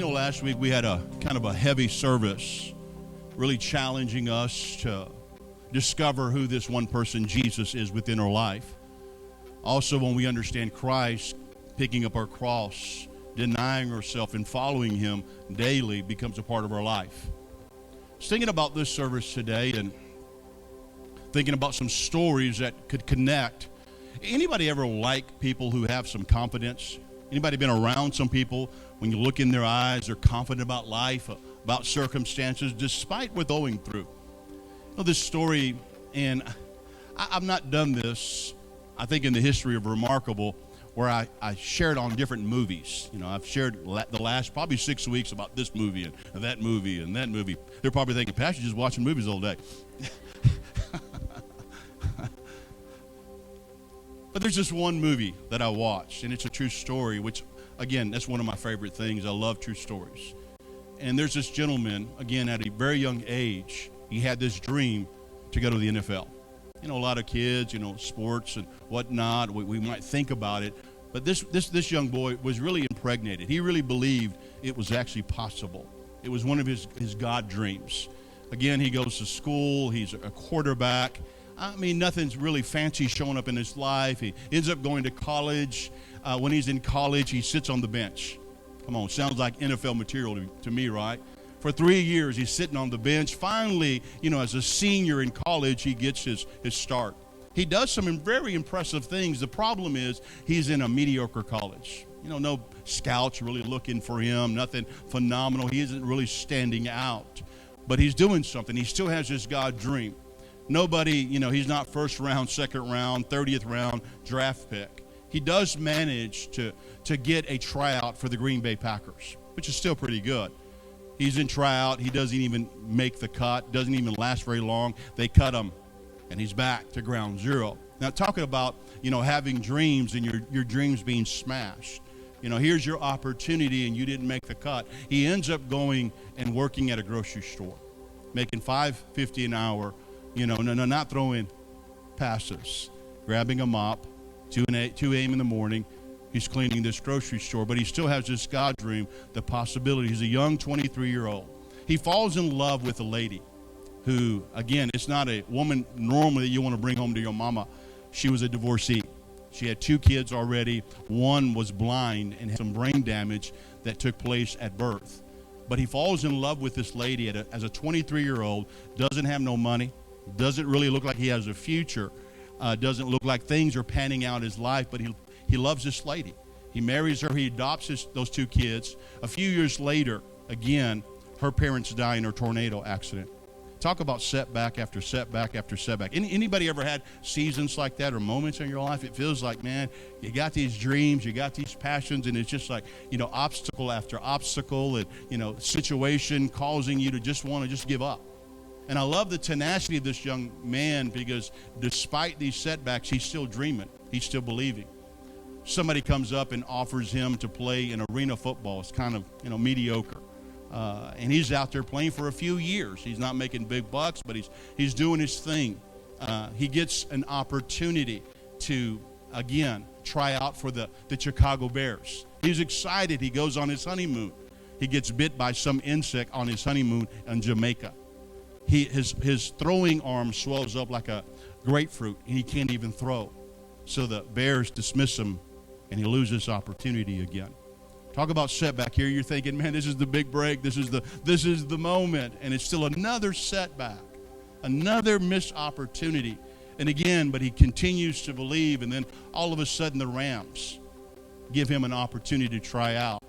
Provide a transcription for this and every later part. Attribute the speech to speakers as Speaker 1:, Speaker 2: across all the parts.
Speaker 1: Last week we had a kind of a heavy service, really challenging us to discover who this one person, Jesus, is within our life. Also, when we understand Christ, picking up our cross, denying ourselves and following him daily becomes a part of our life. I was thinking about this service today and thinking about some stories that could connect. Anybody ever like people who have some confidence? Anybody been around some people, when you look in their eyes, they're confident about life, about circumstances, despite what they're going through? This story, and I've not done this, I think, in the history of Remarkable, where I shared on different movies. I've shared the last probably 6 weeks about this movie and that movie and that movie. They're probably thinking, Pastor's just watching movies all day. But there's this one movie that I watched, and it's a true story, which, again, that's one of my favorite things. I love true stories. And there's this gentleman, again, at a very young age, he had this dream to go to the NFL. A lot of kids, sports and whatnot, we might think about it. But this young boy was really impregnated. He really believed it was actually possible. It was one of his God dreams. Again, he goes to school. He's a quarterback. Nothing's really fancy showing up in his life. He ends up going to college. When he's in college, he sits on the bench. Come on, sounds like NFL material to me, right? For 3 years, he's sitting on the bench. Finally, as a senior in college, he gets his start. He does some very impressive things. The problem is he's in a mediocre college. No scouts really looking for him, nothing phenomenal. He isn't really standing out. But he's doing something. He still has this God dream. Nobody, he's not first round, second round, 30th round draft pick. He does manage to get a tryout for the Green Bay Packers, which is still pretty good. He's in tryout. He doesn't even make the cut, doesn't even last very long. They cut him, and he's back to ground zero. Now, talking about, having dreams and your dreams being smashed. Here's your opportunity, and you didn't make the cut. He ends up going and working at a grocery store, making $5.50 an hour. Not throwing passes, grabbing a mop, 2 a.m. in the morning. He's cleaning this grocery store, but he still has this God dream, the possibility. He's a young 23-year-old. He falls in love with a lady who, again, it's not a woman normally you want to bring home to your mama. She was a divorcee. She had 2 kids already. One was blind and had some brain damage that took place at birth. But he falls in love with this lady as a 23-year-old, doesn't have no money, doesn't really look like he has a future, doesn't look like things are panning out in his life, but he loves this lady. He marries her. He adopts those 2 kids. A few years later, again, her parents die in a tornado accident. Talk about setback after setback after setback. Anybody ever had seasons like that or moments in your life? It feels like, man, you got these dreams, you got these passions, and it's just like, obstacle after obstacle and, situation causing you to just want to give up. And I love the tenacity of this young man because despite these setbacks, he's still dreaming. He's still believing. Somebody comes up and offers him to play in arena football. It's kind of, mediocre. And he's out there playing for a few years. He's not making big bucks, but he's doing his thing. He gets an opportunity to, again, try out for the Chicago Bears. He's excited. He goes on his honeymoon. He gets bit by some insect on his honeymoon in Jamaica. His throwing arm swells up like a grapefruit, and he can't even throw. So the Bears dismiss him, and he loses opportunity again. Talk about setback here. You're thinking, man, this is the big break. This is the moment, and it's still another setback, another missed opportunity. And again, but he continues to believe, and then all of a sudden the Rams give him an opportunity to try out.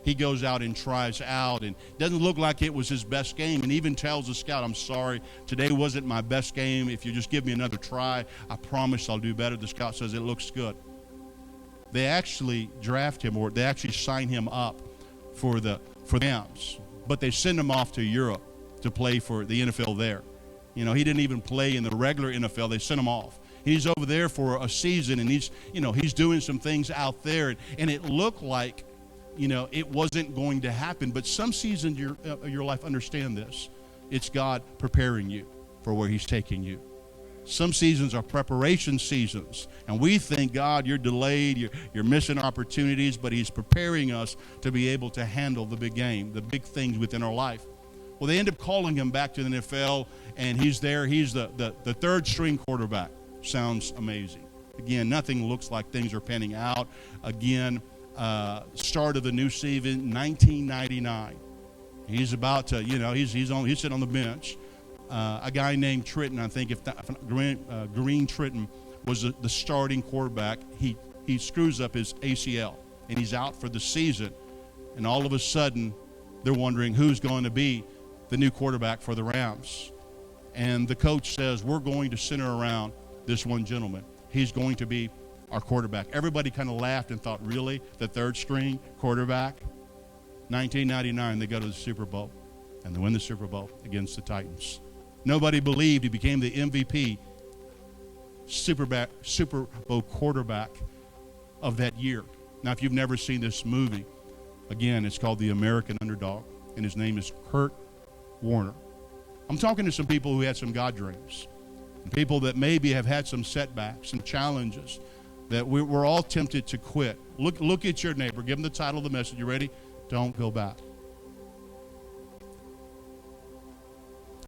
Speaker 1: He goes out and tries out, and doesn't look like it was his best game, and even tells the scout, I'm sorry, today wasn't my best game. If you just give me another try, I promise I'll do better. The scout says, it looks good. They actually draft him, or they actually sign him up for the Rams, but they send him off to Europe to play for the NFL there. He didn't even play in the regular NFL. They sent him off. He's over there for a season, and he's doing some things out there, and it looked like it wasn't going to happen. But some seasons of your life, understand this. It's God preparing you for where he's taking you. Some seasons are preparation seasons. And we think, God, you're delayed, you're missing opportunities, but he's preparing us to be able to handle the big game, the big things within our life. Well, they end up calling him back to the NFL, and he's there. He's the third string quarterback. Sounds amazing. Again, nothing looks like things are panning out. Again, start of the new season, 1999. He's about to, he's sitting on the bench. A guy named Tritton, I think, Green Tritton was the starting quarterback. He screws up his ACL, and he's out for the season. And all of a sudden, they're wondering who's going to be the new quarterback for the Rams. And the coach says, we're going to center around this one gentleman. He's going to be our quarterback. Everybody kind of laughed and thought, really? The third string quarterback? 1999, they go to the Super Bowl, and they win the Super Bowl against the Titans. Nobody believed he became the MVP, Super Bowl quarterback of that year. Now, if you've never seen this movie, again, it's called The American Underdog, and his name is Kurt Warner. I'm talking to some people who had some God dreams, and people that maybe have had some setbacks, some challenges, that we're all tempted to quit. Look at your neighbor. Give them the title of the message. You ready? Don't go back.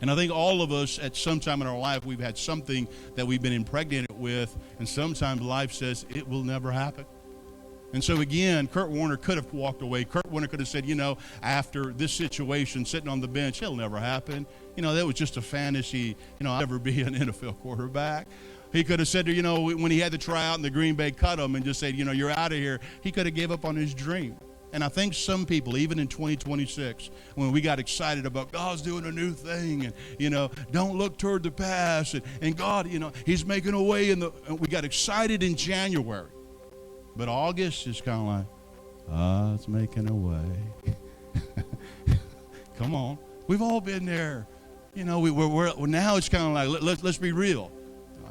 Speaker 1: And I think all of us at some time in our life, we've had something that we've been impregnated with, and sometimes life says it will never happen. And so again, Kurt Warner could have walked away. Kurt Warner could have said, after this situation, sitting on the bench, it'll never happen. That was just a fantasy. I'll never be an NFL quarterback. He could have said, when he had to try out in the Green Bay, cut him and just said, you're out of here. He could have gave up on his dream. And I think some people, even in 2026, when we got excited about God's doing a new thing, and, don't look toward the past, and God, he's making a way, and we got excited in January. But August is kind of like, God's making a way. Come on. We've all been there. We're now it's kind of like, let's be real.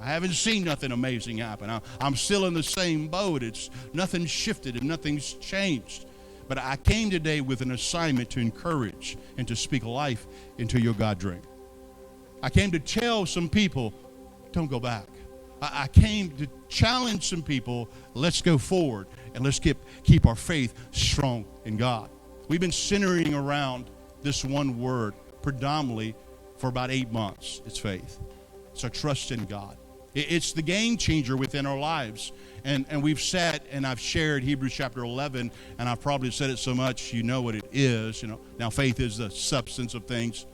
Speaker 1: I haven't seen nothing amazing happen. I'm still in the same boat. Nothing's shifted and nothing's changed. But I came today with an assignment to encourage and to speak life into your God dream. I came to tell some people, don't go back. I came to challenge some people, let's go forward and let's keep our faith strong in God. We've been centering around this one word predominantly for about 8 months. It's faith. So trust in God. It's the game changer within our lives. And we've sat and I've shared Hebrews chapter 11, and I've probably said it so much you know what it is. Now faith is the substance of things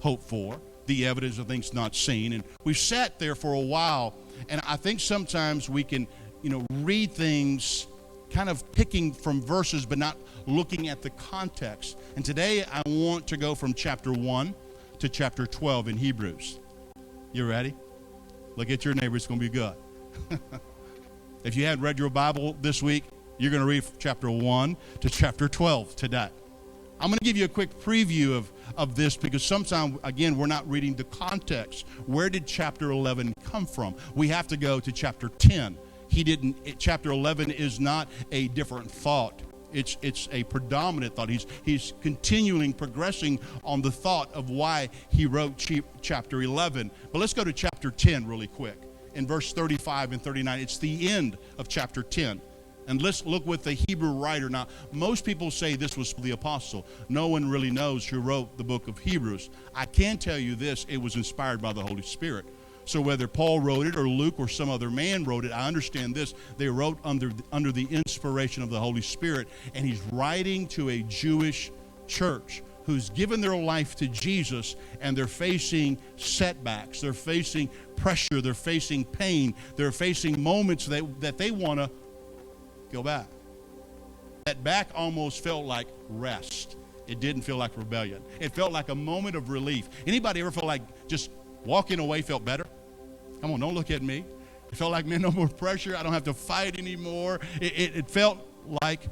Speaker 1: hoped for, the evidence of things not seen. And we've sat there for a while, and I think sometimes we can, read things kind of picking from verses but not looking at the context. And today I want to go from chapter 1 to chapter 12 in Hebrews. You ready? Look at your neighbor. It's going to be good. If you hadn't read your Bible this week, you're going to read chapter 1 to chapter 12 today. I'm going to give you a quick preview of this because sometimes, again, we're not reading the context. Where did chapter 11 come from? We have to go to chapter 10. Chapter 11 is not a different thought. It's a predominant thought. He's continuing progressing on the thought of why he wrote chapter 11. But let's go to chapter 10 really quick. In verse 35 and 39, it's the end of chapter 10. And let's look with the Hebrew writer. Now, most people say this was the apostle. No one really knows who wrote the book of Hebrews. I can tell you this, it was inspired by the Holy Spirit. So whether Paul wrote it or Luke or some other man wrote it, I understand this. They wrote under the inspiration of the Holy Spirit. And he's writing to a Jewish church who's given their life to Jesus, and they're facing setbacks. They're facing pressure. They're facing pain. They're facing moments that they want to go back. That back almost felt like rest. It didn't feel like rebellion. It felt like a moment of relief. Anybody ever felt like just walking away felt better? Come on, don't look at me. It felt like, man, no more pressure. I don't have to fight anymore. It felt like,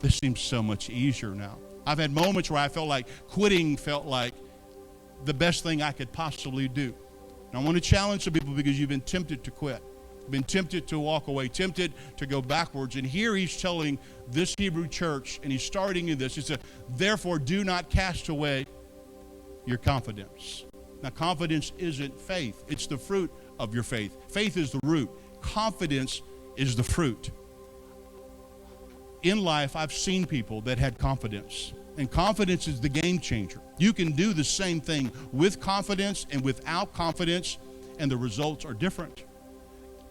Speaker 1: this seems so much easier now. I've had moments where I felt like quitting felt like the best thing I could possibly do. And I want to challenge some people because you've been tempted to quit, been tempted to walk away, tempted to go backwards. And here he's telling this Hebrew church, and he's starting in this. He said, therefore, do not cast away your confidence. Now, confidence isn't faith. It's the fruit of your faith. Faith is the root. Confidence is the fruit. In life, I've seen people that had confidence, and confidence is the game changer. You can do the same thing with confidence and without confidence, and the results are different.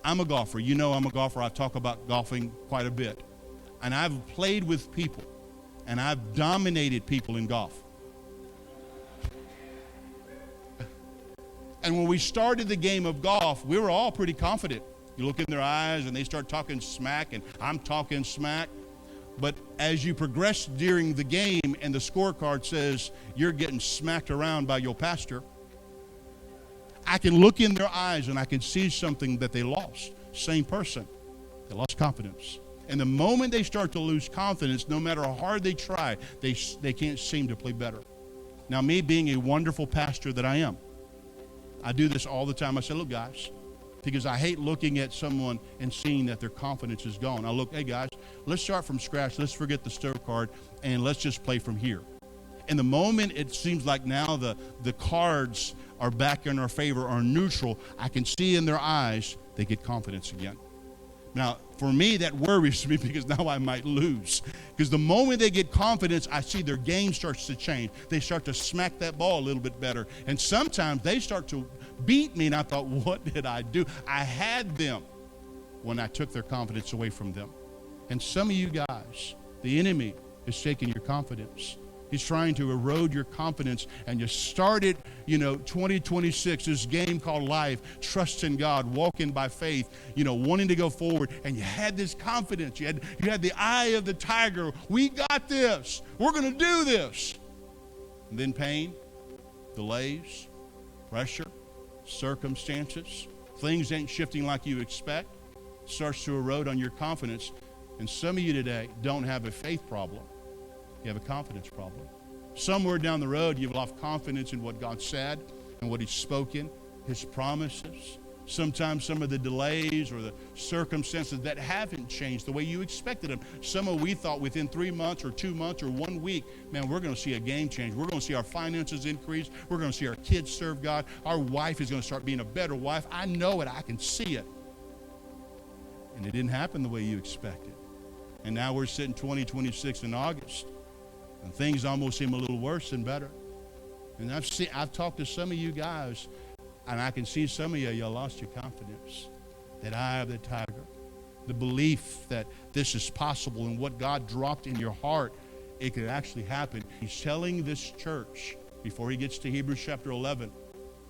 Speaker 1: I'm a golfer. You know I'm a golfer. I talk about golfing quite a bit. And I've played with people, and I've dominated people in golf. And when we started the game of golf, we were all pretty confident. You look in their eyes, and they start talking smack, and I'm talking smack. But as you progress during the game and the scorecard says you're getting smacked around by your pastor, I can look in their eyes and I can see something that they lost. Same person. They lost confidence. And the moment they start to lose confidence, no matter how hard they try, they can't seem to play better. Now, me being a wonderful pastor that I am, I do this all the time. I say, look, guys, because I hate looking at someone and seeing that their confidence is gone. I look, hey, guys, let's start from scratch. Let's forget the scorecard, and let's just play from here. And the moment it seems like now the cards are back in our favor or neutral, I can see in their eyes they get confidence again. Now, for me, that worries me because now I might lose. Because the moment they get confidence, I see their game starts to change. They start to smack that ball a little bit better. And sometimes they start to beat me, and I thought, what did I do? I had them when I took their confidence away from them. And some of you guys, the enemy is taking your confidence. He's trying to erode your confidence, and you started, 2026, this game called life, trust in God, walking by faith, wanting to go forward, and you had this confidence. You had the eye of the tiger. We got this. We're going to do this. And then pain, delays, pressure, circumstances, things ain't shifting like you expect, starts to erode on your confidence. And some of you today don't have a faith problem. You have a confidence problem. Somewhere down the road, you've lost confidence in what God said and what He's spoken, His promises. Sometimes some of the delays or the circumstances that haven't changed the way you expected them. Some of we thought within 3 months or 2 months or 1 week, man, we're going to see a game change. We're going to see our finances increase. We're going to see our kids serve God. Our wife is going to start being a better wife. I know it. I can see it. And it didn't happen the way you expected. And now we're sitting 2026 in August. And things almost seem a little worse than better. And I've talked to some of you guys, and I can see some of you lost your confidence. That eye of the tiger. The belief that this is possible and what God dropped in your heart, it could actually happen. He's telling this church, before he gets to Hebrews chapter 11,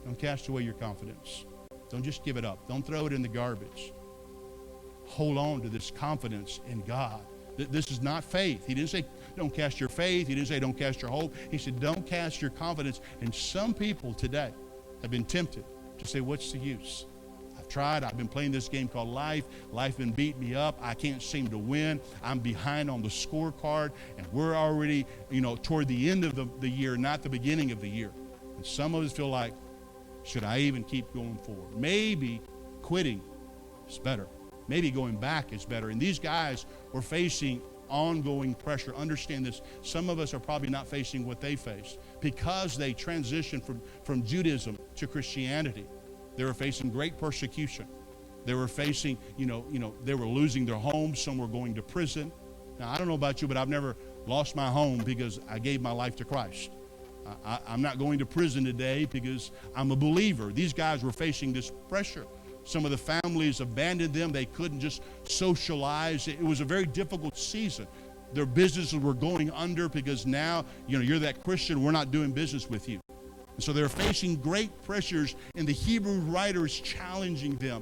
Speaker 1: don't cast away your confidence. Don't just give it up. Don't throw it in the garbage. Hold on to this confidence in God. This is not faith. He didn't say don't cast your faith. He didn't say don't cast your hope. He said don't cast your confidence. And some people today have been tempted to say, what's the use? I've tried. I've been playing this game called life. Life been beating me up. I can't seem to win. I'm behind on the scorecard. And we're already, toward the end of the year, not the beginning of the year. And some of us feel like, should I even keep going forward? Maybe quitting is better. Maybe going back is better. And these guys were facing ongoing pressure. Understand this. Some of us are probably not facing what they faced because they transitioned from Judaism to Christianity. They were facing great persecution. They were facing, they were losing their homes. Some were going to prison. Now, I don't know about you, but I've never lost my home because I gave my life to Christ. I'm not going to prison today because I'm a believer. These guys were facing this pressure. Some of the families abandoned them. They couldn't just socialize. It was a very difficult season. Their businesses were going under because now, you're that Christian. We're not doing business with you. And so they're facing great pressures, and the Hebrew writer is challenging them.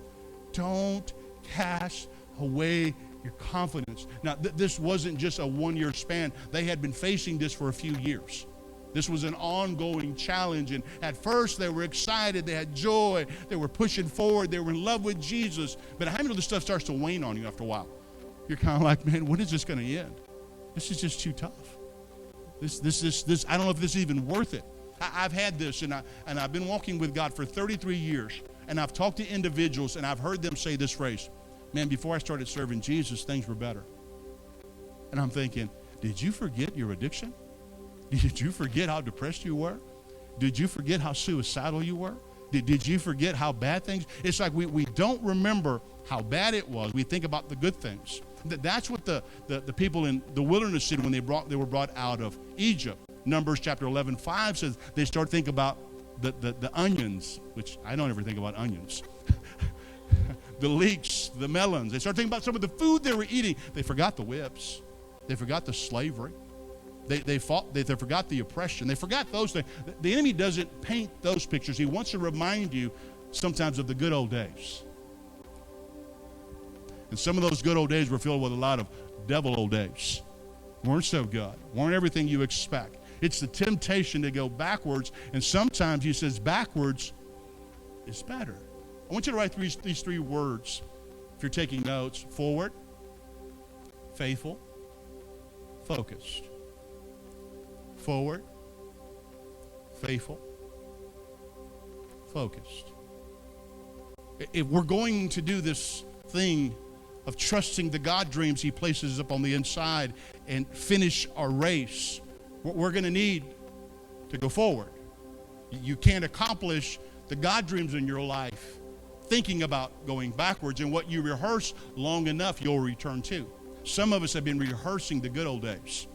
Speaker 1: Don't cast away your confidence. Now, this wasn't just a one-year span. They had been facing this for a few years. This was an ongoing challenge, and at first they were excited, they had joy, they were pushing forward, they were in love with Jesus. But how many of this stuff starts to wane on you after a while? You're kind of like, man, when is this going to end? This is just too tough. This. I don't know if this is even worth it. I've had this, and I've been walking with God for 33 years, and I've talked to individuals, and I've heard them say this phrase, man, before I started serving Jesus, things were better. And I'm thinking, did you forget your addiction? Did you forget how depressed you were? Did you forget how suicidal you were? Did you forget how bad things? It's like we don't remember how bad it was. We think about the good things. That's what the people in the wilderness did when they were brought out of Egypt. Numbers chapter 11:5 says they start thinking about the onions, which I don't ever think about onions. The leeks, the melons. They start thinking about some of the food they were eating. They forgot the whips. They forgot the slavery. They forgot the oppression. They forgot those things. The enemy doesn't paint those pictures. He wants to remind you sometimes of the good old days. And some of those good old days were filled with a lot of devil old days. Weren't so good. Weren't everything you expect. It's the temptation to go backwards. And sometimes he says backwards is better. I want you to write these three words if you're taking notes. Forward, faithful, focused. Forward, faithful, focused. If we're going to do this thing of trusting the God dreams he places up on the inside and finish our race, we're going to need to go forward. You can't accomplish the God dreams in your life thinking about going backwards, and what you rehearse long enough, you'll return to. Some of us have been rehearsing the good old days.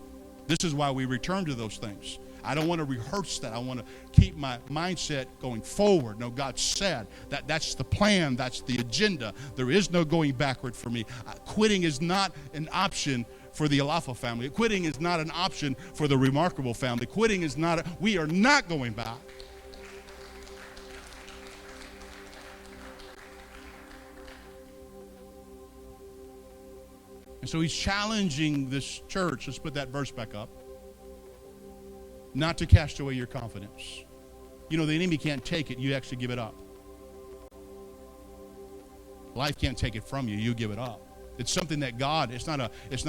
Speaker 1: This is why we return to those things. I don't want to rehearse that. I want to keep my mindset going forward. No, God said that's the plan. That's the agenda. There is no going backward for me. Quitting is not an option for the Alafa family. Quitting is not an option for the Remarkable family. Quitting is not, we are not going back. And so he's challenging this church. Let's put that verse back up. Not to cast away your confidence. You know, the enemy can't take it. You actually give it up. Life can't take it from you. You give it up. It's something that God, it's not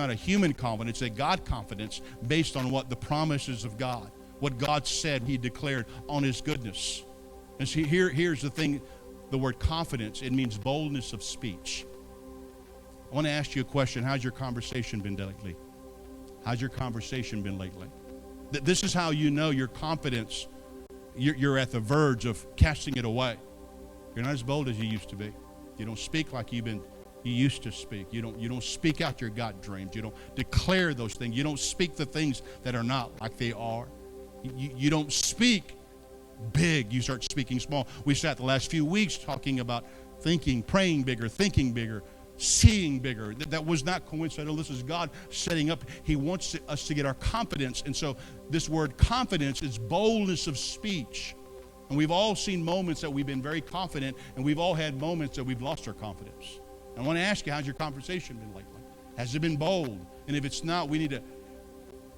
Speaker 1: a human confidence, it's a God confidence based on what the promises of God, what God said he declared on his goodness. And see, here's the thing, the word confidence, it means boldness of speech. I want to ask you a question. How's your conversation been lately? How's your conversation been lately? This is how you know your confidence, you're at the verge of casting it away. You're not as bold as you used to be. You don't speak like you used to speak. You don't speak out your God dreams. You don't declare those things. You don't speak the things that are not like they are. You don't speak big. You start speaking small. We sat the last few weeks talking about thinking, praying bigger, thinking bigger, seeing bigger. That was not coincidental. This is God setting up. He wants us to get our confidence. And so this word confidence is boldness of speech. And we've all seen moments that we've been very confident, and we've all had moments that we've lost our confidence. I want to ask you, how's your conversation been lately? Has it been bold? And if it's not, we need to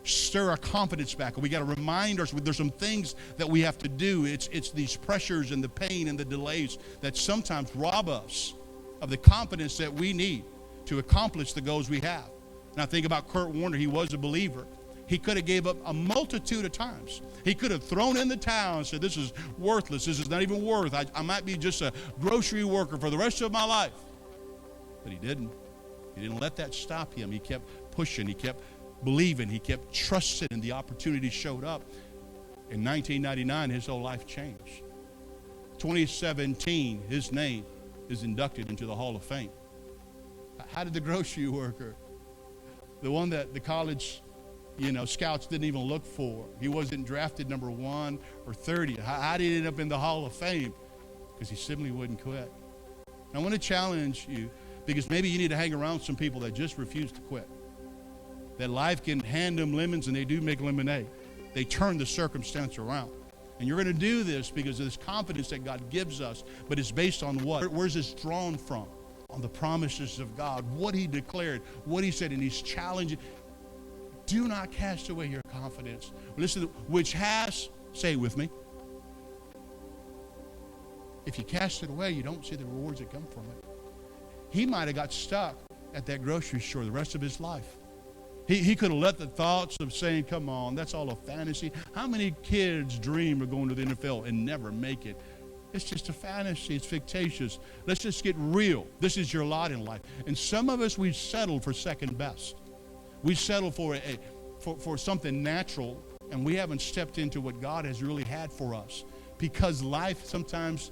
Speaker 1: stir our confidence back. We got to remind ourselves there's some things that we have to do. It's these pressures and the pain and the delays that sometimes rob us of the confidence that we need to accomplish the goals we have. And I think about Kurt Warner. He was a believer. He could have gave up a multitude of times. He could have thrown in the towel and said, this is worthless. This is not even worth. I might be just a grocery worker for the rest of my life. But he didn't. He didn't let that stop him. He kept pushing. He kept believing. He kept trusting, and the opportunity showed up. In 1999, his whole life changed. 2017, his name is inducted into the Hall of Fame. How did the grocery worker, the one that the college, scouts didn't even look for, he wasn't drafted number 1 or 30. How did he end up in the Hall of Fame? Because he simply wouldn't quit. I want to challenge you, because maybe you need to hang around some people that just refuse to quit. That life can hand them lemons, and they do make lemonade. They turn the circumstance around. And you're going to do this because of this confidence that God gives us, but it's based on what? Where's this drawn from? On the promises of God, what he declared, what he said, and he's challenging. Do not cast away your confidence. Listen, which has, say it with me, if you cast it away, you don't see the rewards that come from it. He might have got stuck at that grocery store the rest of his life. He could have let the thoughts of saying, come on, that's all a fantasy. How many kids dream of going to the NFL and never make it? It's just a fantasy. It's fictitious. Let's just get real. This is your lot in life. And some of us, we've settled for second best. We settle for something natural, and we haven't stepped into what God has really had for us, because life sometimes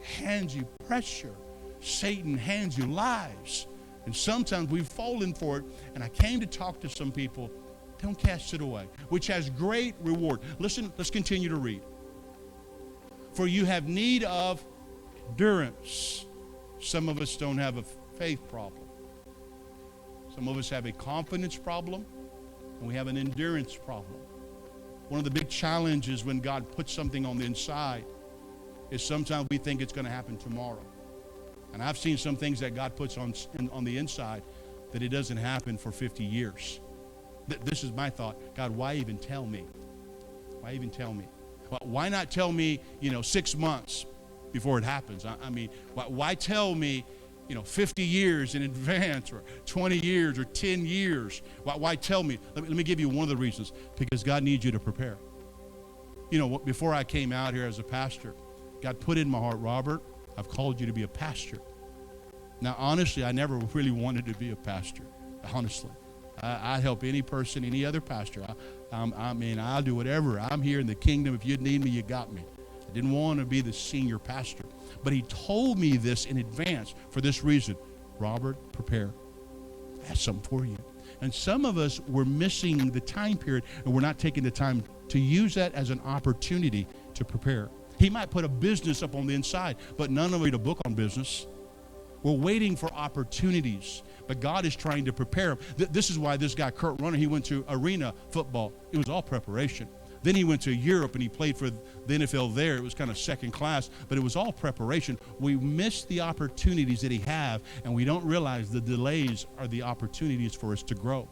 Speaker 1: hands you pressure. Satan hands you lies, and sometimes we've fallen for it. And I came to talk to some people. Don't cast it away, which has great reward. Listen, let's continue to read. For you have need of endurance. Some of us don't have a faith problem. Some of us have a confidence problem, and we have an endurance problem. One of the big challenges when God puts something on the inside is sometimes we think it's going to happen tomorrow. And I've seen some things that God puts on the inside that it doesn't happen for 50 years. This is my thought. God, why even tell me? Why even tell me? Why not tell me, 6 months before it happens? I mean, why tell me, 50 years in advance, or 20 years or 10 years? Why tell me? Let me give you one of the reasons. Because God needs you to prepare. Before I came out here as a pastor, God put in my heart, Robert, I've called you to be a pastor. Now, honestly, I never really wanted to be a pastor, honestly. I'd help any person, any other pastor. I'll do whatever. I'm here in the kingdom. If you need me, you got me. I didn't want to be the senior pastor. But he told me this in advance for this reason. Robert, prepare. I have something for you. And some of us, we're missing the time period, and we're not taking the time to use that as an opportunity to prepare. He might put a business up on the inside, but none of it a book on business. We're waiting for opportunities, but God is trying to prepare him. This is why this guy, Kurt Runner, he went to arena football. It was all preparation. Then he went to Europe and he played for the NFL there. It was kind of second class, but it was all preparation. We miss the opportunities that he have, and we don't realize the delays are the opportunities for us to grow.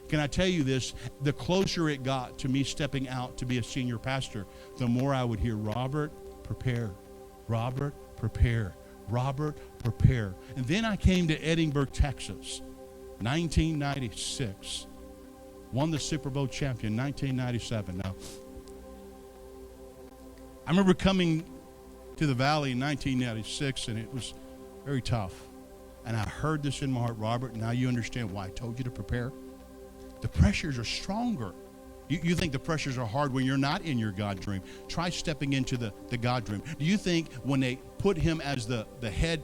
Speaker 1: Can I tell you this? The closer it got to me stepping out to be a senior pastor, the more I would hear, Robert, prepare. Robert, prepare. Robert, prepare. And then I came to Edinburgh, Texas, 1996. Won the Super Bowl champion, 1997. Now, I remember coming to the Valley in 1996, and it was very tough. And I heard this in my heart, Robert, now you understand why I told you to prepare. The pressures are stronger. You think the pressures are hard when you're not in your God dream. Try stepping into the God dream. Do you think when they put him as the head,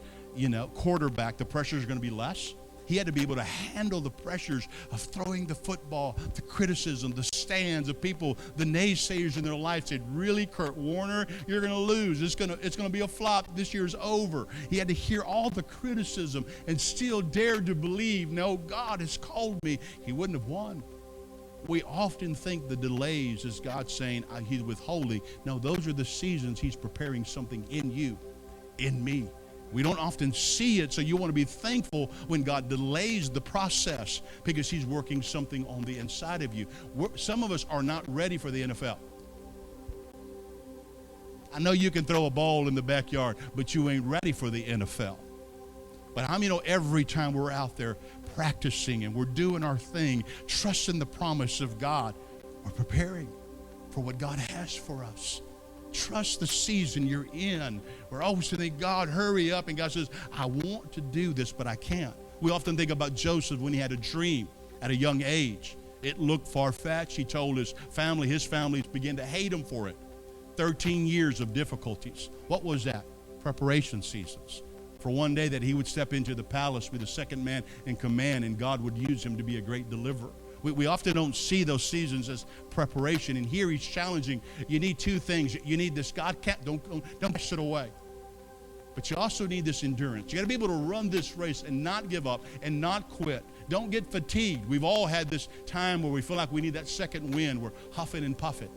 Speaker 1: quarterback, the pressures are going to be less? He had to be able to handle the pressures of throwing the football, the criticism, the stands of people, the naysayers in their life said, really, Kurt Warner, you're going to lose. It's going to be a flop. This year's over. He had to hear all the criticism and still dared to believe, no, God has called me. He wouldn't have won. We often think the delays is God saying he's withholding. No, those are the seasons he's preparing something in you, in me. We don't often see it, so you want to be thankful when God delays the process because he's working something on the inside of you. Some of us are not ready for the NFL. I know you can throw a ball in the backyard, but you ain't ready for the NFL. But every time we're out there practicing and we're doing our thing, trusting the promise of God, we're preparing for what God has for us. Trust the season you're in. We're always saying, God, hurry up. And God says, I want to do this, but I can't. We often think about Joseph when he had a dream at a young age. It looked far-fetched. He told his family began to hate him for it. 13 years of difficulties. What was that? Preparation seasons. For one day that he would step into the palace, be the second man in command, and God would use him to be a great deliverer. We often don't see those seasons as preparation, and here he's challenging. You need two things. You need this. God can't, don't push it away. But you also need this endurance. You got to be able to run this race and not give up and not quit. Don't get fatigued. We've all had this time where we feel like we need that second wind. We're huffing and puffing.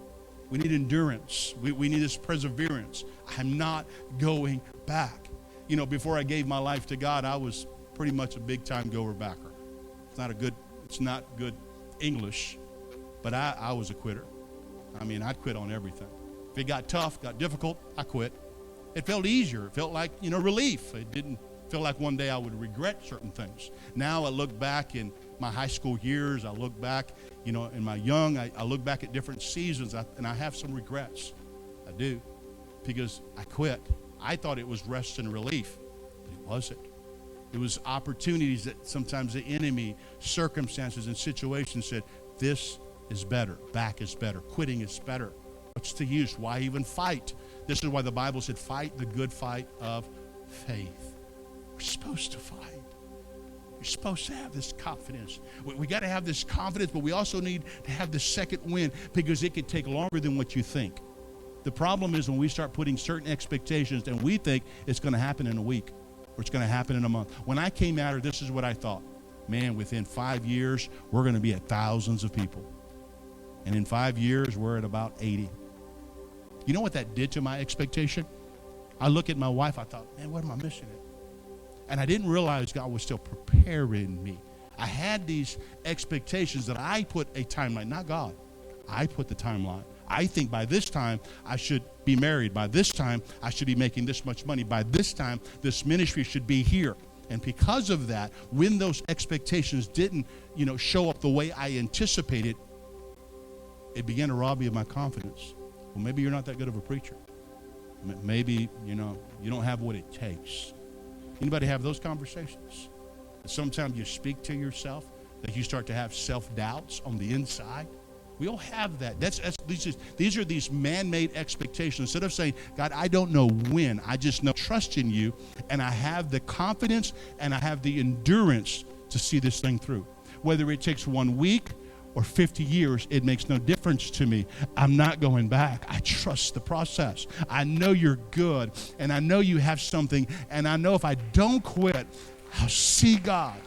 Speaker 1: We need endurance. We need this perseverance. I'm not going back. Before I gave my life to God, I was pretty much a big-time goer-backer. It's not good English, but I was a quitter. I'd quit on everything. If it got tough, got difficult, I quit. It felt easier. It felt like, relief. It didn't feel like one day I would regret certain things. Now I look back in my high school years. I look back, in my young, I look back at different seasons, and I have some regrets. I do, because I quit. I thought it was rest and relief, but it wasn't. It was opportunities that sometimes the enemy, circumstances and situations said, this is better. Back is better. Quitting is better. What's the use? Why even fight? This is why the Bible said, fight the good fight of faith. We're supposed to fight. You're supposed to have this confidence. We got to have this confidence, but we also need to have the second wind, because it can take longer than what you think. The problem is when we start putting certain expectations and we think it's going to happen in a week or it's going to happen in a month. When I came out here, this is what I thought. Man, within 5 years, we're going to be at thousands of people. And in 5 years, we're at about 80. You know what that did to my expectation? I look at my wife, I thought, man, what am I missing it? And I didn't realize God was still preparing me. I had these expectations that I put a timeline, not God. I put the timeline. I think by this time I should be married. By this time I should be making this much money. By this time this ministry should be here. And because of that, when those expectations didn't, show up the way I anticipated, it began to rob me of my confidence. Well, maybe you're not that good of a preacher. Maybe, you don't have what it takes. Anybody have those conversations? Sometimes you speak to yourself, that you start to have self-doubts on the inside. We all have that. These are these man-made expectations. Instead of saying, God, I don't know when, I just know trust in you, and I have the confidence and I have the endurance to see this thing through. Whether it takes 1 week or 50 years, it makes no difference to me. I'm not going back. I trust the process. I know you're good, and I know you have something, and I know if I don't quit, I'll see God.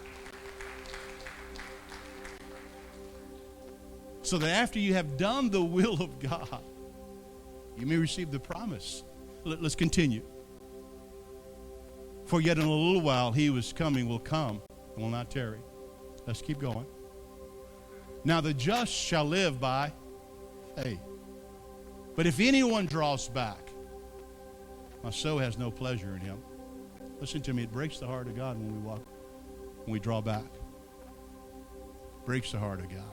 Speaker 1: So that after you have done the will of God, you may receive the promise. Let's continue. For yet in a little while he who is coming will come and will not tarry. Let's keep going. Now the just shall live by faith. But if anyone draws back, my soul has no pleasure in him. Listen to me, it breaks the heart of God when we draw back. Breaks the heart of God.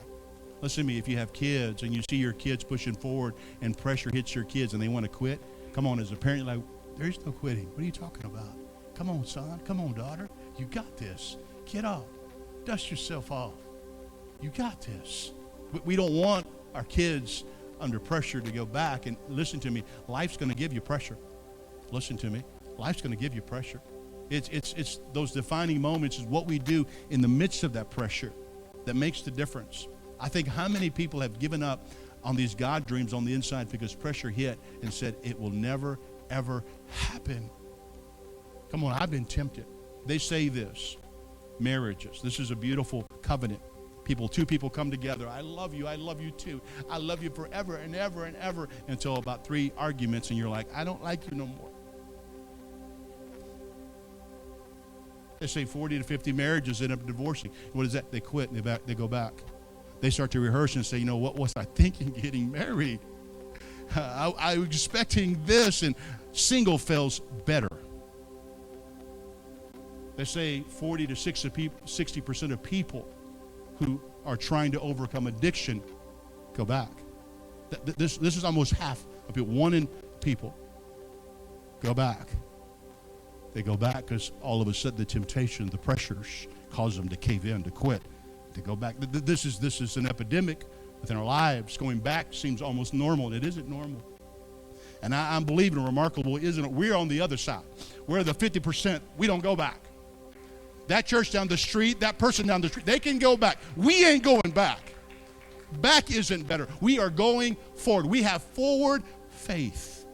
Speaker 1: Listen to me, if you have kids and you see your kids pushing forward and pressure hits your kids and they want to quit, come on, as a parent, you're like, there's no quitting. What are you talking about? Come on, son. Come on, daughter. You got this. Get up. Dust yourself off. You got this. We don't want our kids under pressure to go back. And listen to me, life's going to give you pressure. Listen to me. Life's going to give you pressure. It's those defining moments is what we do in the midst of that pressure that makes the difference. I think how many people have given up on these God dreams on the inside because pressure hit and said, it will never, ever happen. Come on, I've been tempted. They say this, marriages. This is a beautiful covenant. Two people come together. I love you too. I love you forever and ever and ever, until about 3 arguments and you're like, I don't like you no more. They say 40 to 50 marriages end up divorcing. What is that? They quit and they go back. They start to rehearse and say, what was I thinking getting married? I was expecting this, and single fails better. They say 40 to 60% of people who are trying to overcome addiction go back. This is almost half of people. 1 in people go back. They go back because all of a sudden the temptation, the pressures cause them to cave in, to quit, to go back. This is an epidemic within our lives. Going back seems almost normal, and it isn't normal. And I'm believing remarkable, isn't it? We're on the other side. We're the 50%. We don't go back. That church down the street, that person down the street, they can go back. We ain't going back. Back isn't better. We are going forward. We have forward faith.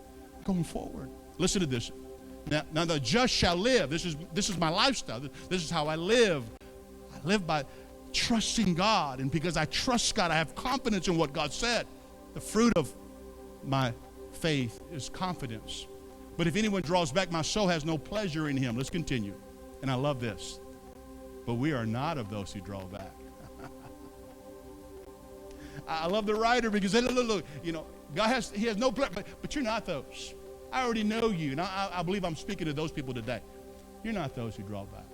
Speaker 1: Going forward. Listen to this. Now the just shall live. This is my lifestyle. This is how I live. I live by trusting God. And because I trust God, I have confidence in what God said. The fruit of my faith is confidence. But if anyone draws back, my soul has no pleasure in him. Let's continue. And I love this. But we are not of those who draw back. I love the writer because look, God has no pleasure, but you're not those. I already know you, and I believe I'm speaking to those people today. You're not those who draw back.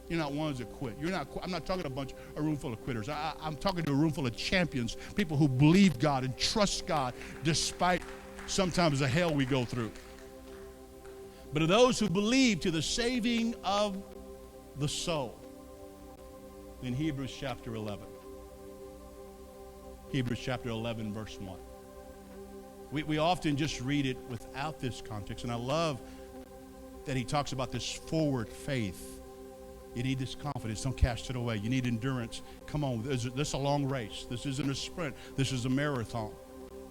Speaker 1: You're not ones that quit. I'm not talking to a room full of quitters. I'm talking to a room full of champions, people who believe God and trust God despite sometimes the hell we go through. But of those who believe to the saving of the soul. In Hebrews chapter 11. Hebrews chapter 11, verse 1. We often just read it without this context, and I love that he talks about this forward faith. You need this confidence. Don't cast it away. You need endurance. Come on, this is a long race. This isn't a sprint. This is a marathon.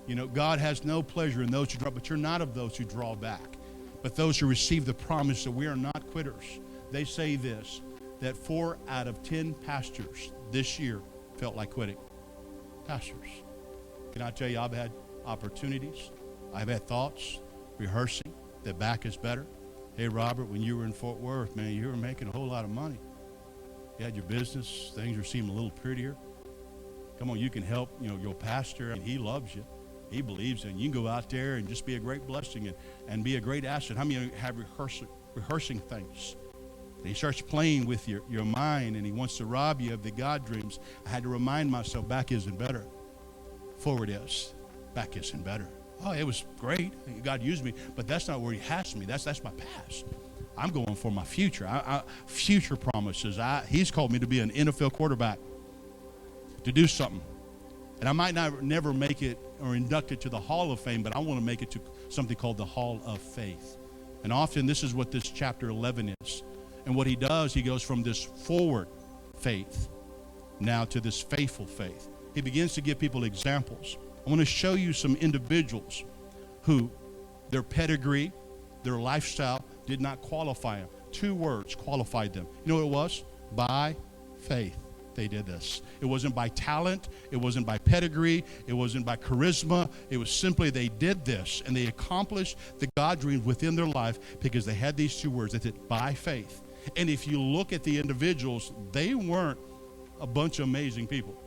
Speaker 1: You know, God has no pleasure in those who draw, but you're not of those who draw back, but those who receive the promise that we are not quitters. They say this, that 4 out of 10 pastors this year felt like quitting. Pastors. Can I tell you, I've had opportunities. I've had thoughts, rehearsing, that back is better. Hey, Robert, when you were in Fort Worth, man, you were making a whole lot of money. You had your business. Things were seeming a little prettier. Come on, you can help, your pastor, and he loves you. He believes in you. You can go out there and just be a great blessing and be a great asset. How many of you have rehearsing things? And he starts playing with your mind, and he wants to rob you of the God dreams. I had to remind myself, back isn't better. Forward is. Back isn't better. Oh, it was great. God used me, but that's not where he has me. That's my past. I'm going for my future. Future promises. He's called me to be an NFL quarterback, to do something. And I might never make it or inducted to the Hall of Fame, but I want to make it to something called the Hall of Faith. And often this is what this chapter 11 is. And what he does, he goes from this forward faith now to this faithful faith. He begins to give people examples. I want to show you some individuals who their pedigree, their lifestyle did not qualify them. 2 words qualified them. You know what it was? By faith. They did this. It wasn't by talent. It wasn't by pedigree. It wasn't by charisma. It was simply they did this, and they accomplished the God dreams within their life because they had these 2 words. They did by faith. And if you look at the individuals, they weren't a bunch of amazing people.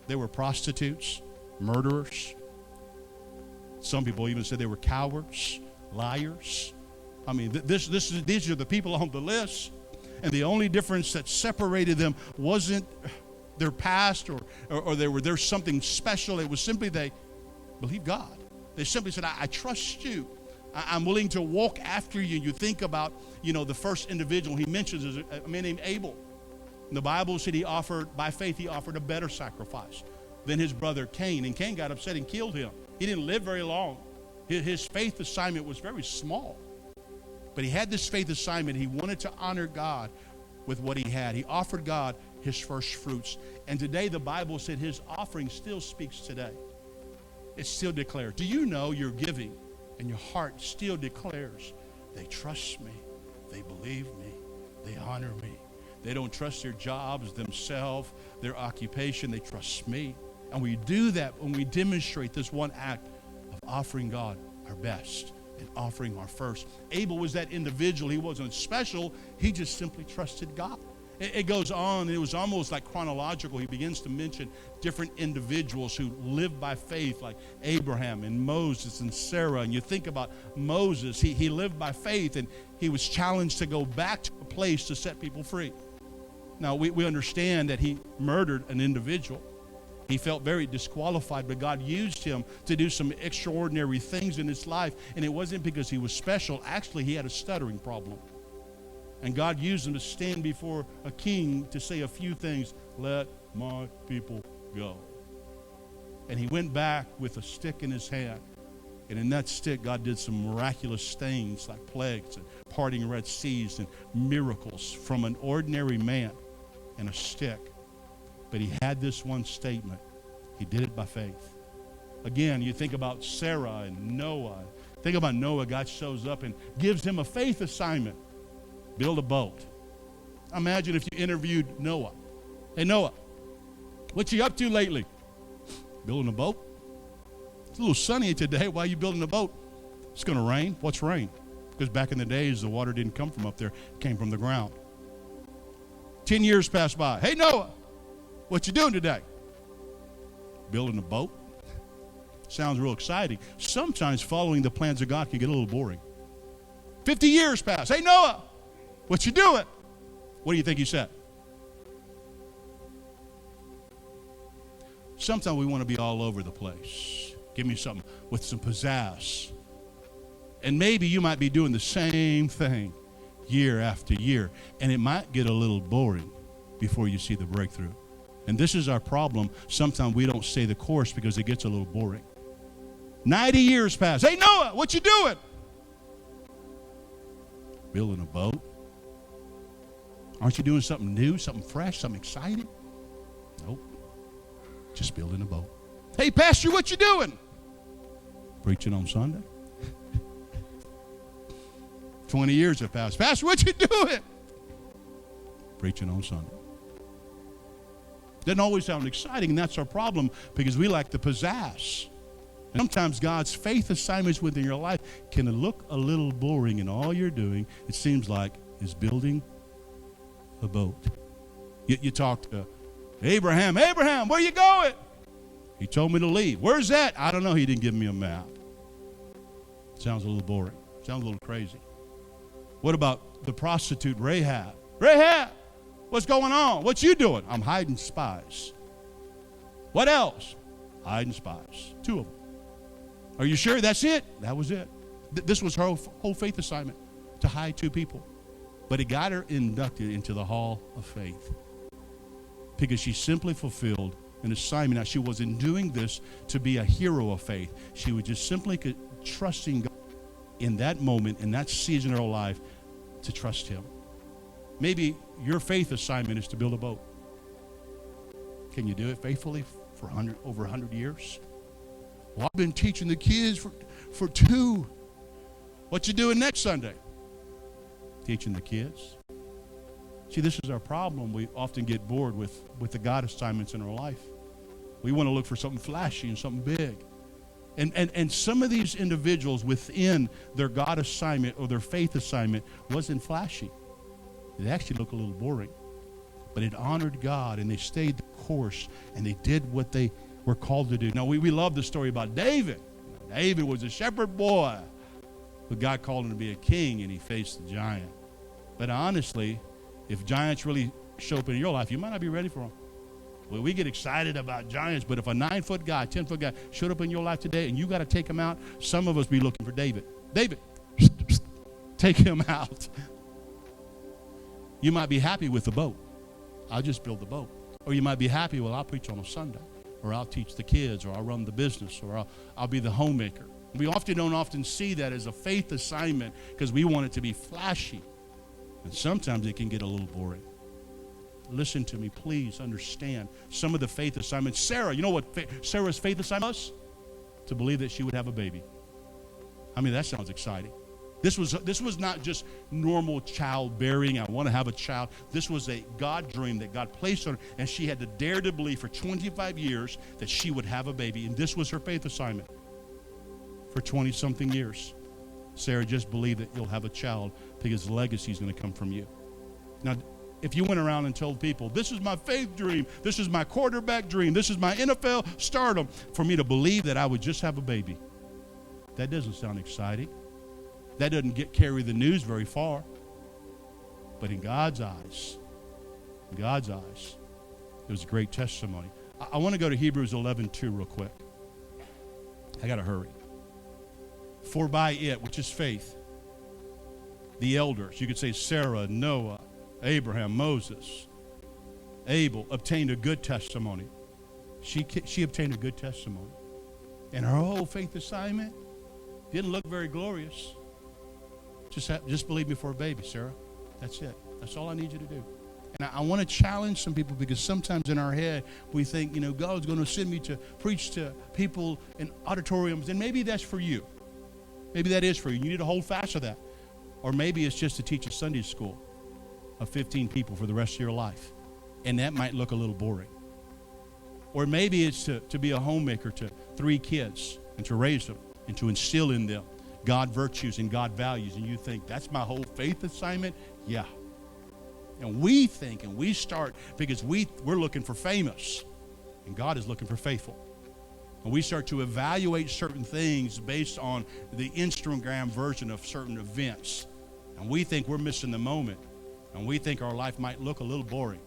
Speaker 1: They were prostitutes, murderers. Some people even said they were cowards, liars. I mean, these are the people on the list. And the only difference that separated them wasn't their past or there's something special. It was simply they believed God. They simply said, I trust you. I'm willing to walk after you. You think about, the first individual he mentions is a man named Abel. And the Bible said by faith, he offered a better sacrifice than his brother Cain. And Cain got upset and killed him. He didn't live very long. His faith assignment was very small. But he had this faith assignment. He wanted to honor God with what he had. He offered God his first fruits. And today the Bible said his offering still speaks today. It still declares. Do you know your giving and your heart still declares, they trust me, they believe me, they honor me. They don't trust their jobs, themselves, their occupation. They trust me. And we do that when we demonstrate this one act of offering God our best and offering our first. Abel was that individual. He wasn't special. He just simply trusted God. It goes on. It was almost like chronological. He begins to mention different individuals who lived by faith, like Abraham and Moses and Sarah. And you think about Moses. He lived by faith, and he was challenged to go back to a place to set people free. Now, we understand that he murdered an individual. He felt very disqualified, but God used him to do some extraordinary things in his life. And it wasn't because he was special. Actually, he had a stuttering problem. And God used him to stand before a king to say a few things. Let my people go. And he went back with a stick in his hand. And in that stick, God did some miraculous things like plagues and parting Red Seas and miracles from an ordinary man and a stick. But he had this one statement. He did it by faith. Again, you think about Sarah and Noah. Think about Noah. God shows up and gives him a faith assignment. Build a boat. Imagine if you interviewed Noah. Hey, Noah, what you up to lately? Building a boat? It's a little sunny today. Why are you building a boat? It's going to rain. What's rain? Because back in the days, the water didn't come from up there. It came from the ground. 10 years passed by. Hey, Noah, what you doing today? Building a boat. Sounds real exciting. Sometimes following the plans of God can get a little boring. 50 years passed. Hey, Noah, what you doing? What do you think he said? Sometimes we want to be all over the place. Give me something with some pizzazz. And maybe you might be doing the same thing year after year, and it might get a little boring before you see the breakthrough. And this is our problem. Sometimes we don't stay the course because it gets a little boring. 90 years pass. Hey, Noah, what you doing? Building a boat. Aren't you doing something new, something fresh, something exciting? Nope. Just building a boat. Hey, Pastor, what you doing? Preaching on Sunday. 20 years have passed. Pastor, what you doing? Preaching on Sunday. Doesn't always sound exciting, and that's our problem because we lack the pizzazz. And sometimes God's faith assignments within your life can look a little boring, and all you're doing, it seems like, is building a boat. You talk to Abraham, where you going? He told me to leave. Where's that? I don't know. He didn't give me a map. Sounds a little boring. Sounds a little crazy. What about the prostitute Rahab? Rahab, what's going on? What you doing? I'm hiding spies. What else? Hiding spies. 2 of them. Are you sure that's it? That was it. This was her whole faith assignment, to hide 2 people. But it got her inducted into the Hall of Faith because she simply fulfilled an assignment. Now, she wasn't doing this to be a hero of faith. She was just simply trusting God in that moment, in that season of her life, to trust Him. Maybe your faith assignment is to build a boat. Can you do it faithfully for over 100 years? Well, I've been teaching the kids for 2. What you doing next Sunday? Teaching the kids. See, this is our problem. We often get bored with the God assignments in our life. We want to look for something flashy and something big. And some of these individuals within their God assignment or their faith assignment wasn't flashy. It actually looked a little boring. But it honored God, and they stayed the course, and they did what they were called to do. Now, we love the story about David. David was a shepherd boy, but God called him to be a king, and he faced the giant. But honestly, if giants really show up in your life, you might not be ready for them. Well, we get excited about giants, but if a 9-foot guy, 10-foot guy showed up in your life today and you got to take him out, some of us be looking for David. David, take him out. You might be happy with the boat. I'll just build the boat. Or you might be happy, well, I'll preach on a Sunday, or I'll teach the kids, or I'll run the business, or I'll be the homemaker. We don't see that as a faith assignment because we want it to be flashy. And sometimes it can get a little boring. Listen to me, please understand some of the faith assignments. Sarah, you know what Sarah's faith assignment was? To believe that she would have a baby. I mean, that sounds exciting. This was not just normal childbearing. I want to have a child. This was a God dream that God placed on her, and she had to dare to believe for 25 years that she would have a baby. And this was her faith assignment for 20-something years. Sarah, just believe that you'll have a child because legacy is going to come from you. Now, if you went around and told people, this is my faith dream, this is my quarterback dream, this is my NFL stardom, for me to believe that I would just have a baby, that doesn't sound exciting. That doesn't carry the news very far. But in God's eyes, it was a great testimony. I want to go to Hebrews 11:2 real quick. I got to hurry. For by it, which is faith, the elders, you could say Sarah, Noah, Abraham, Moses, Abel, obtained a good testimony. She obtained a good testimony. And her whole faith assignment didn't look very glorious. Just believe me for a baby, Sarah. That's it. That's all I need you to do. And I want to challenge some people because sometimes in our head we think, God's going to send me to preach to people in auditoriums. And maybe that's for you. Maybe that is for you. You need to hold fast to that. Or maybe it's just to teach a Sunday school of 15 people for the rest of your life. And that might look a little boring. Or maybe it's to be a homemaker to 3 kids and to raise them and to instill in them God virtues and God values. And you think, that's my whole faith assignment? Yeah. And we think and we start because we're looking for famous. And God is looking for faithful. And we start to evaluate certain things based on the Instagram version of certain events. And we think we're missing the moment. And we think our life might look a little boring.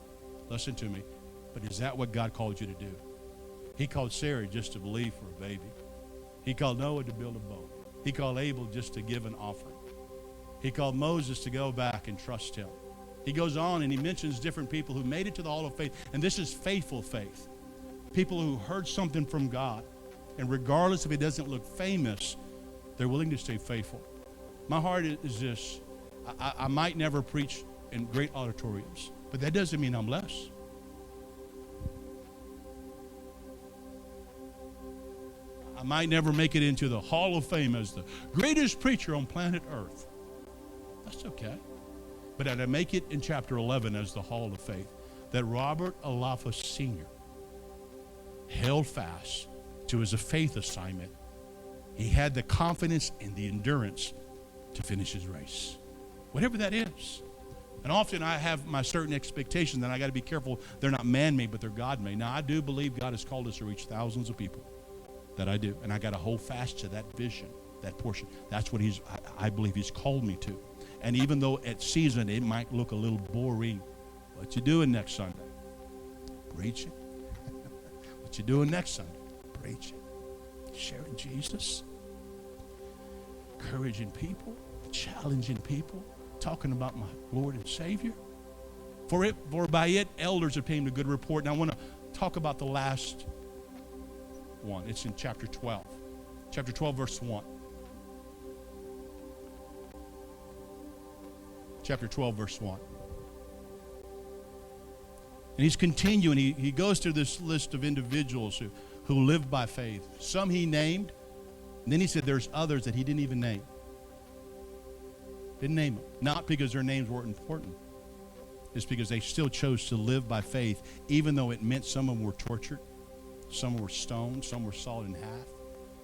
Speaker 1: Listen to me. But is that what God called you to do? He called Sarah just to believe for a baby. He called Noah to build a boat. He called Abel just to give an offering. He called Moses to go back and trust him. He goes on and he mentions different people who made it to the hall of faith. And this is faithful faith. People who heard something from God. And regardless if it doesn't look famous, they're willing to stay faithful. My heart is this. I might never preach in great auditoriums, but that doesn't mean I'm less. I might never make it into the Hall of Fame as the greatest preacher on planet Earth. That's okay. But I make it in chapter 11 as the Hall of Faith, that Robert Alafa Sr. held fast to his faith assignment. He had the confidence and the endurance to finish his race, whatever that is. And often I have my certain expectations, and I got to be careful. They're not man-made, but they're God-made. Now, I do believe God has called us to reach thousands of people. That I do. And I got to hold fast to that vision, that portion. That's what I believe he's called me to. And even though at season it might look a little boring, what you doing next Sunday? Preaching. What you doing next Sunday? Preaching. Sharing Jesus. Encouraging people. Challenging people. Talking about my Lord and Savior. For by it elders obtained a good report. Now I want to talk about the last one. It's in chapter 12. Chapter 12, verse 1. Chapter 12, verse 1. And he's continuing. He goes through this list of individuals who lived by faith. Some he named. And then he said there's others that he didn't even name. Didn't name them. Not because their names weren't important. It's because they still chose to live by faith, even though it meant some of them were tortured. Some were stoned, some were sawed in half.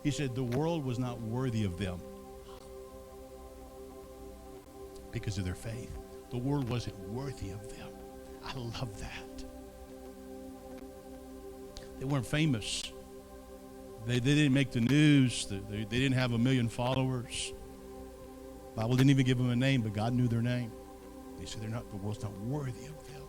Speaker 1: He said the world was not worthy of them because of their faith. The world wasn't worthy of them. I love that. They weren't famous. They didn't make the news. They didn't have 1 million followers. The Bible didn't even give them a name, but God knew their name. He said the world's not worthy of them.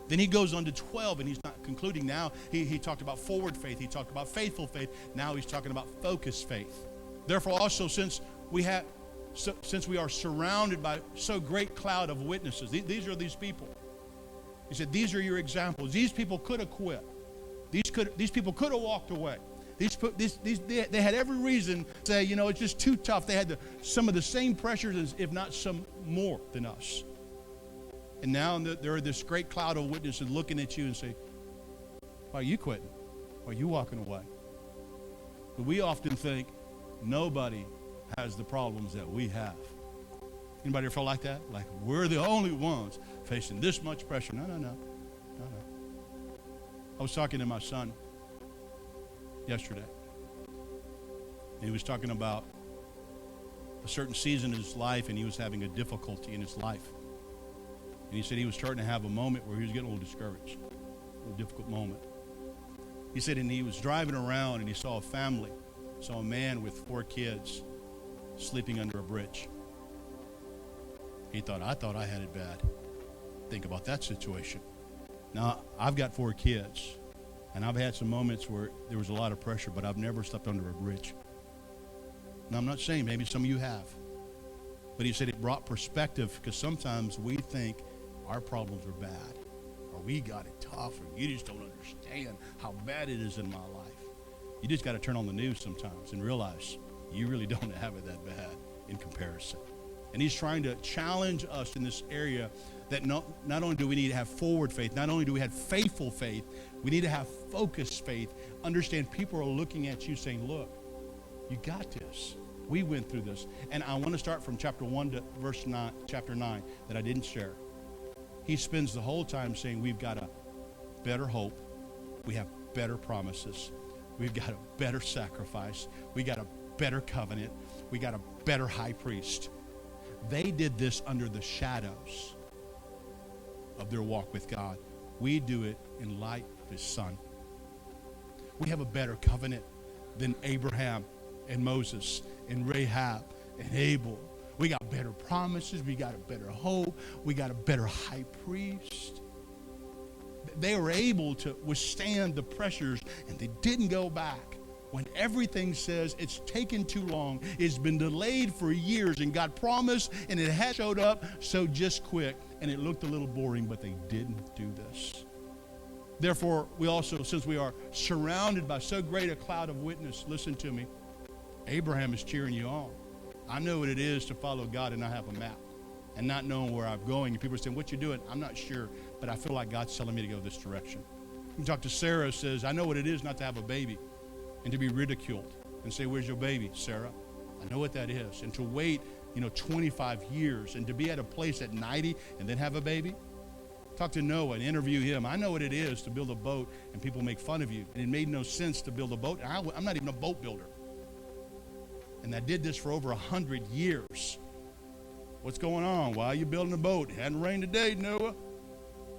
Speaker 1: Then he goes on to 12, and he's not concluding now. He talked about forward faith. He talked about faithful faith. Now he's talking about focused faith. Therefore, also, since we are surrounded by so great cloud of witnesses, these are these people. He said, these are your examples. These people could have quit. These people could have walked away. They had every reason to say, it's just too tough. They had some of the same pressures, if not some more than us. And now there are this great cloud of witnesses looking at you and say, why are you quitting? Why are you walking away? But we often think nobody has the problems that we have. Anybody ever feel like that? Like we're the only ones facing this much pressure. No. I was talking to my son yesterday. And he was talking about a certain season in his life, and he was having a difficulty in his life. And he said he was starting to have a moment where he was getting a little discouraged, a little difficult moment. He said, and he was driving around and he saw a family, saw a man with 4 kids sleeping under a bridge. He thought, I thought I had it bad. Think about that situation. Now, I've got 4 kids, and I've had some moments where there was a lot of pressure, but I've never slept under a bridge. Now, I'm not saying maybe some of you have. But he said it brought perspective, because sometimes we think our problems are bad, or we got it tough, or you just don't understand how bad it is in my life. You just got to turn on the news sometimes and realize you really don't have it that bad in comparison. And he's trying to challenge us in this area that not only do we need to have forward faith, not only do we have faithful faith, we need to have focused faith. Understand people are looking at you saying, look, you got this. We went through this. And I want to start from chapter 1 to verse 9, chapter 9 that I didn't share. He spends the whole time saying we've got a better hope. We have better promises. We've got a better sacrifice. We got a better covenant. We got a better high priest. They did this under the shadows of their walk with God. We do it in light of his son. We have a better covenant than Abraham and Moses and Rahab and Abel. We got better promises. We got a better hope. We got a better high priest. They were able to withstand the pressures, and they didn't go back. when everything says it's taken too long, it's been delayed for years, and God promised, and it has showed up, so just quick. And it looked a little boring, but they didn't do this. Therefore, we also, since we are surrounded by so great a cloud of witness, listen to me, Abraham is cheering you on. I know what it is to follow God and not have a map and not knowing where I'm going. And people are saying, what you doing? I'm not sure, but I feel like God's telling me to go this direction. You talk to Sarah, says, I know what it is not to have a baby and to be ridiculed and say, where's your baby, Sarah? I know what that is. And to wait, 25 years and to be at a place at 90 and then have a baby. Talk to Noah and interview him. I know what it is to build a boat and people make fun of you. And it made no sense to build a boat. I'm not even a boat builder. And I did this for over 100 years. What's going on? Why are you building a boat? It hadn't rained today, Noah.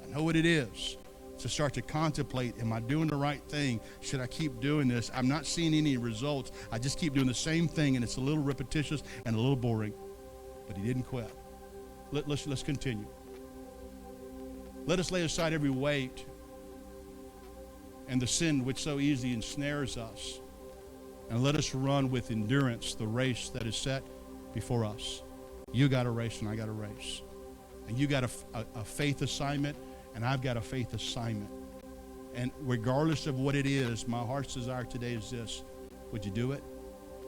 Speaker 1: I know what it is to start to contemplate, am I doing the right thing? Should I keep doing this? I'm not seeing any results. I just keep doing the same thing, and it's a little repetitious and a little boring. But he didn't quit. Let's continue. Let us lay aside every weight and the sin which so easily ensnares us, and let us run with endurance the race that is set before us. You got a race and I got a race. And you got a faith assignment and I've got a faith assignment. And regardless of what it is, my heart's desire today is this. Would you do it?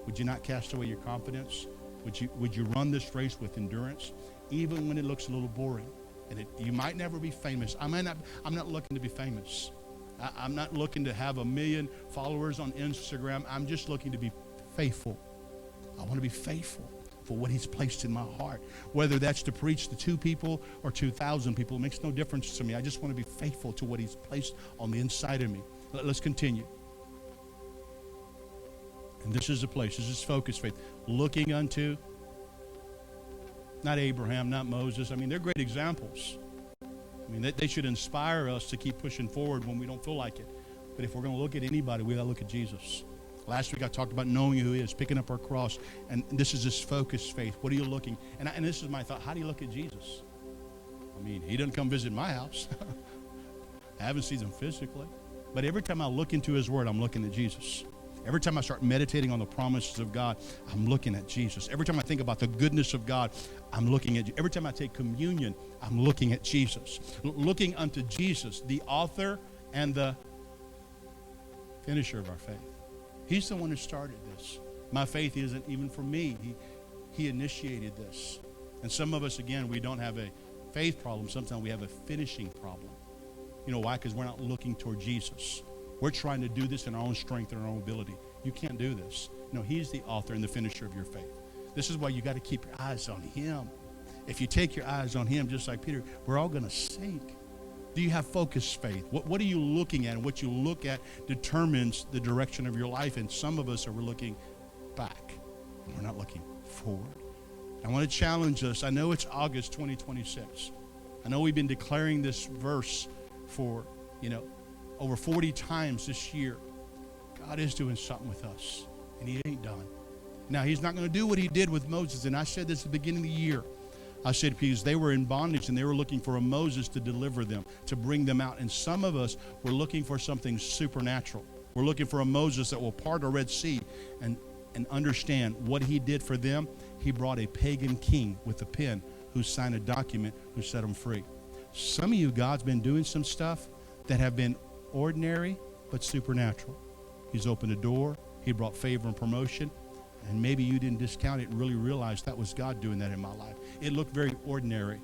Speaker 1: Would you not cast away your confidence? Would you run this race with endurance, even when it looks a little boring? And you might never be famous. I'm not looking to be famous. I'm not looking to have 1 million followers on Instagram. I'm just looking to be faithful. I want to be faithful for what he's placed in my heart. Whether that's to preach to 2 people or 2,000 people, it makes no difference to me. I just want to be faithful to what he's placed on the inside of me. Let's continue. And this is the place. This is focused faith. Looking unto, not Abraham, not Moses. I mean, they're great examples. I mean, they should inspire us to keep pushing forward when we don't feel like it. But if we're going to look at anybody, we got to look at Jesus. Last week I talked about knowing who he is, picking up our cross. And this is this focused faith. What are you looking? And this is my thought. How do you look at Jesus? I mean, he doesn't come visit my house. I haven't seen him physically. But every time I look into his word, I'm looking at Jesus. Every time I start meditating on the promises of God, I'm looking at Jesus. Every time I think about the goodness of God, I'm looking at you. Every time I take communion, I'm looking at Jesus. Looking unto Jesus, the author and the finisher of our faith. He's the one who started this. My faith isn't even for me. He initiated this. And some of us, again, we don't have a faith problem. Sometimes we have a finishing problem. You know why? Because we're not looking toward Jesus. We're trying to do this in our own strength and our own ability. You can't do this. No, he's the author and the finisher of your faith. This is why you got to keep your eyes on him. If you take your eyes on him, just like Peter, we're all going to sink. Do you have focused faith? What are you looking at? And what you look at determines the direction of your life. And some of us are looking back. And we're not looking forward. I want to challenge us. I know it's August 2026. I know we've been declaring this verse for, over 40 times this year. God is doing something with us, and he ain't done. Now, he's not going to do what he did with Moses, and I said this at the beginning of the year. I said because they were in bondage, and they were looking for a Moses to deliver them, to bring them out. And some of us were looking for something supernatural. We're looking for a Moses that will part a Red Sea and understand what he did for them. He brought a pagan king with a pen who signed a document who set them free. Some of you, God's been doing some stuff that have been ordinary but supernatural. He's opened a door. He brought favor and promotion. And maybe you didn't discount it and really realize that was God doing that in my life. It looked very ordinary,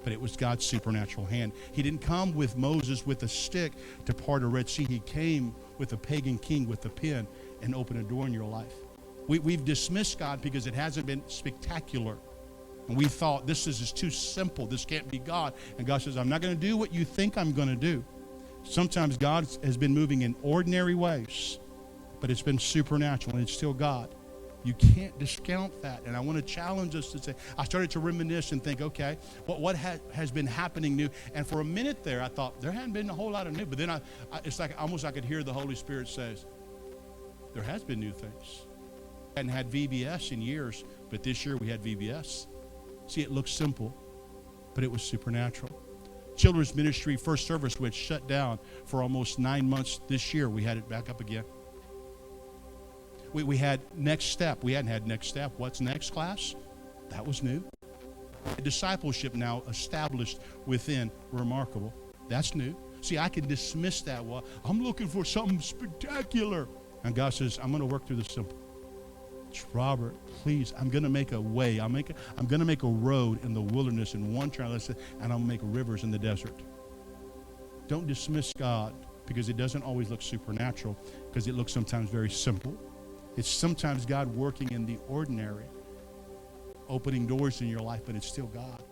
Speaker 1: but it was God's supernatural hand. He didn't come with Moses with a stick to part a Red Sea. He came with a pagan king with a pen and opened a door in your life. We've dismissed God because it hasn't been spectacular. And we thought this is too simple. This can't be God. And God says, I'm not going to do what you think I'm going to do. Sometimes God has been moving in ordinary ways, but it's been supernatural, and it's still God. You can't discount that. And I want to challenge us to say, I started to reminisce and think, okay, what has been happening new? And for a minute there, I thought, there hadn't been a whole lot of new. But then it's like almost I could hear the Holy Spirit says, there has been new things. We hadn't had VBS in years, but this year we had VBS. See, it looks simple, but it was supernatural. Children's ministry first service, which shut down for almost 9 months this year, we had it back up again. We had next step. We hadn't had next step. What's next, class? That was new. Discipleship now established within. Remarkable. That's new. See, I can dismiss that. Well, I'm looking for something spectacular. And God says, I'm going to work through the simple. Robert, please, I'm going to make a way. I'm going to make a road in the wilderness in one trial, and I'm going to make rivers in the desert. Don't dismiss God because it doesn't always look supernatural, because it looks sometimes very simple. It's sometimes God working in the ordinary, opening doors in your life, but it's still God.